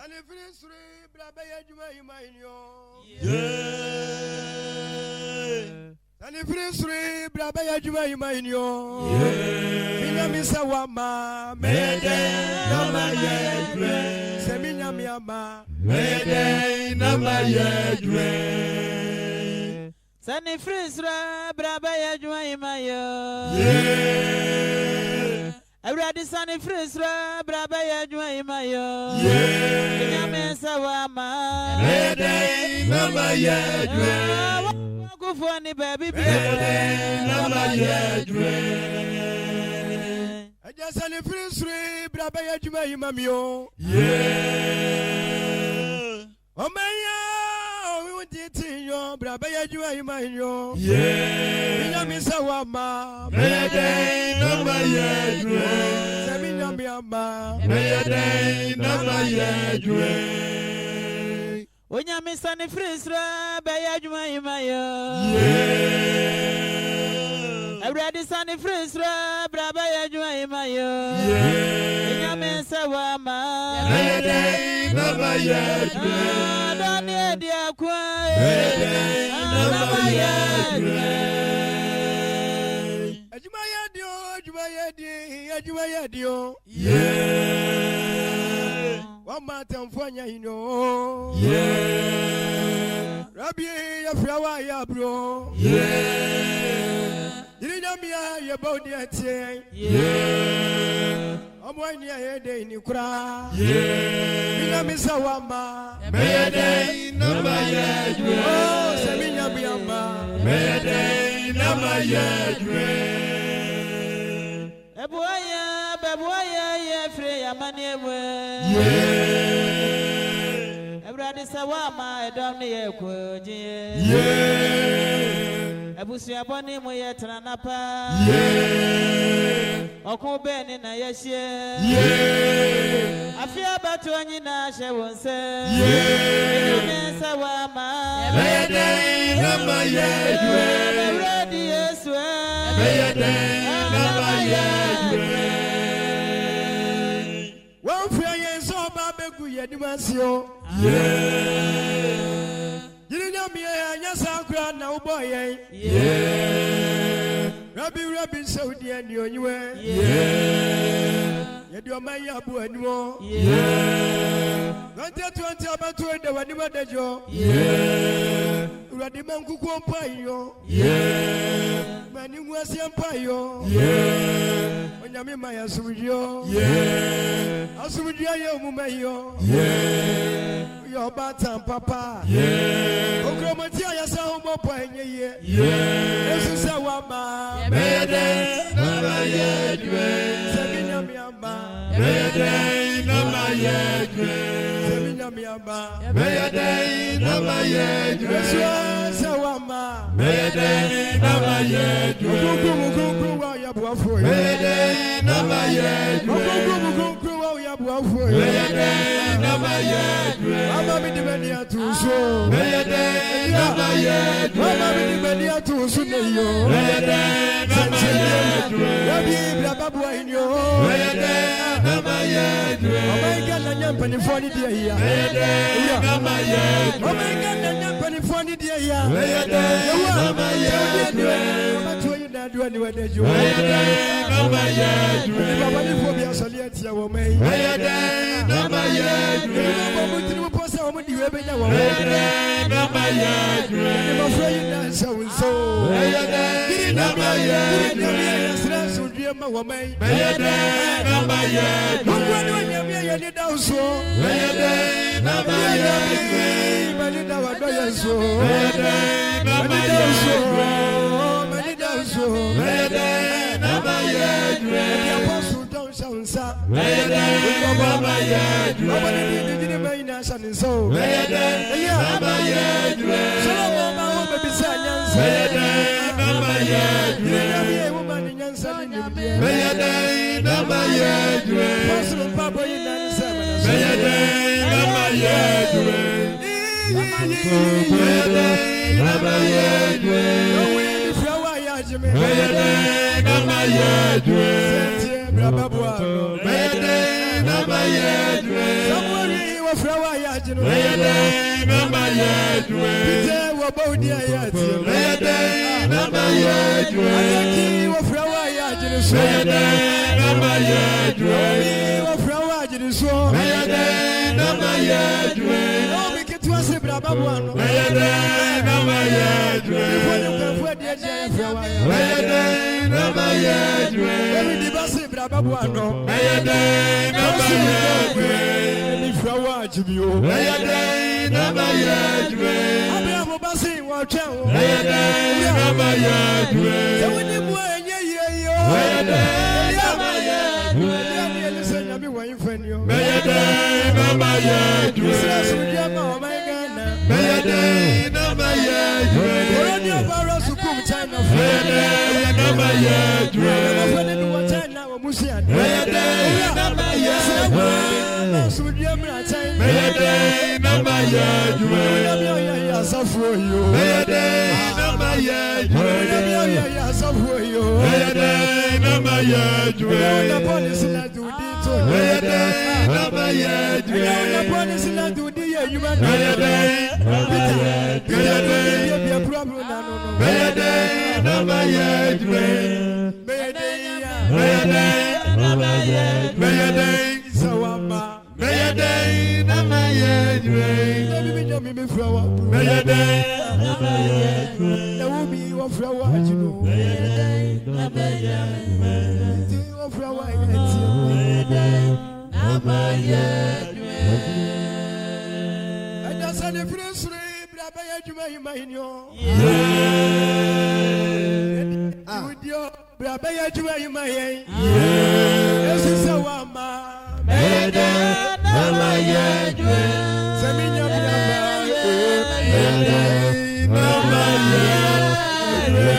Sani free suri braba ya juma imainyo. Sani free suri braba ya juma imainyo. Minya misa wama mede nama yedwe. Seminya miyama mede nama yedwe. Sani free suri braba ya juma imayo. Everybody sunny freeze braba ya juma imayo. Nyame sawama mede nama yedwe. Kufoni baby mede nama yedwe. Aja sani freeze braba ya juma imamyo. Omaya Titiyo, braba ya juma imayo. Minyami sawama mede nama yedwe. Seminyami ama mede nama yedwe. Onyami sani freeze braba ya juma imayo. Everybody sunny freeze braba ya juma imayo. Minyami sawama mede nama yedwe. Dia kwa Ajuma yadio Wama tamfanya hino Rabi ya frawa ya bro Irinyamia ya baudi ate Omwani ya hede inikura Minyamisa wama mede nama yedwe. Oh, seminyami ama mede nama yedwe. Bebuaya ye free ya maniewe. Everybody sawama edom ni ye koje. Ebusu aboni mo ye tranapa. Okube ni na yeshe. Afia batu anyina she wonse. Sawama mede nama yedwe. Ready Yesu mede nama yedwe. Wafia yenso babegu yedimasio. Yirinyami ya nyasa kura na uboye. Rabi Saudi and Yonwe. Yedio maya abu anwo. 2020 abatu ede waniwa dejo. Uradi mankuku mpayo. Mani mwasi mpayo. Onyame maya sudio. Asudio ye omumayo. Yo batam papa. Okromati ayasa homo panye ye. Yesu sawama mede nama yedwe. Seminyami ama mede nama yedwe. Seminyami ama mede nama yedwe. Yesu sawama mede nama yedwe. Mukunku wa yabuafo mede nama yedwe. Mukunku wa yabuafo mede nama yedwe. Ama midimeni atuso mede nama yedwe. Ama midimeni atuso neyo mede nama yedwe. Yabi blababu inyo mede nama yedwe. Omega na nyampani foni dia ya mede nama yedwe. Omega na nyampani foni dia ya mede nama yedwe. Matu yina duani wadejo mede nama yedwe. Baba ni phobia soliati ya wome mede nama yedwe. Baba posa omudi webenya wa mede nama yedwe. Ni mafreyi na shawunso mede nama yedwe. Ma wamai mede nama yedwe. Mungwani wanyamia yeni dauso mede nama yedwe. Mani dawa doyenso mede nama yedwe. Mani dauso mede nama yedwe. Mani aposu don shaunsa mede nama yedwe. Mani didi maina shaninso mede nama yedwe. Shalom ma ho bebisa nyansa mede nama yedwe. Meyade nama yedwe. Pastor Papa yinanisa mana. Meyade nama yedwe. Meyade nama yedwe. Owe ifrawa yajime. Meyade nama yedwe. Sente brababwa. Meyade nama yedwe. Samueli flower yajino. Mayade nama yedwe. Pite wo bodi ayati. Mayade nama yedwe. Adaki wo flower yajino. Mayade nama yedwe. Wo flower yajino. Mayade nama yedwe. No mi kitwa se braba buano. Mayade nama yedwe. Mayade nama yedwe. Every dibasi braba buano. Mayade nama yedwe. Ni flower jibio. Mayade nama yedwe. Abraham basi wa twa. Mayade nama yedwe. Ewini mu enye yeyo. Mayade nama yedwe. Ni se nyame wa infenio. Mayade nama yedwe. Sura ma o megana. Mayade nama yedwe. Corona virus kum China. Mayade nama yedwe. Afane ni wa China wa musia. Mayade nama yedwe. Sura ma China. Mayade nama yedwe. Ya safo yo. Mayade nama yedwe. Ya safo yo. Mayade nama yedwe. Na police na do di to. Mayade nama yedwe. Na police na do di ya yuma. Mayade nama yedwe. Be problem na no no. Mayade nama yedwe. Mayade nama yedwe. Mayade Sawama. Mayade nama yedwe. Me flower. Mayade nama yedwe. Na wo bi wo flower ajino. Mayade nama yedwe. Wo flower yati. Mayade nama yedwe. Ada sa de frusre braba ya juma himahinyo. Udio braba ya juma himahin. Yesu sawama. Mayade nama yedwe. Saminya braba. Mayade nama yedwe.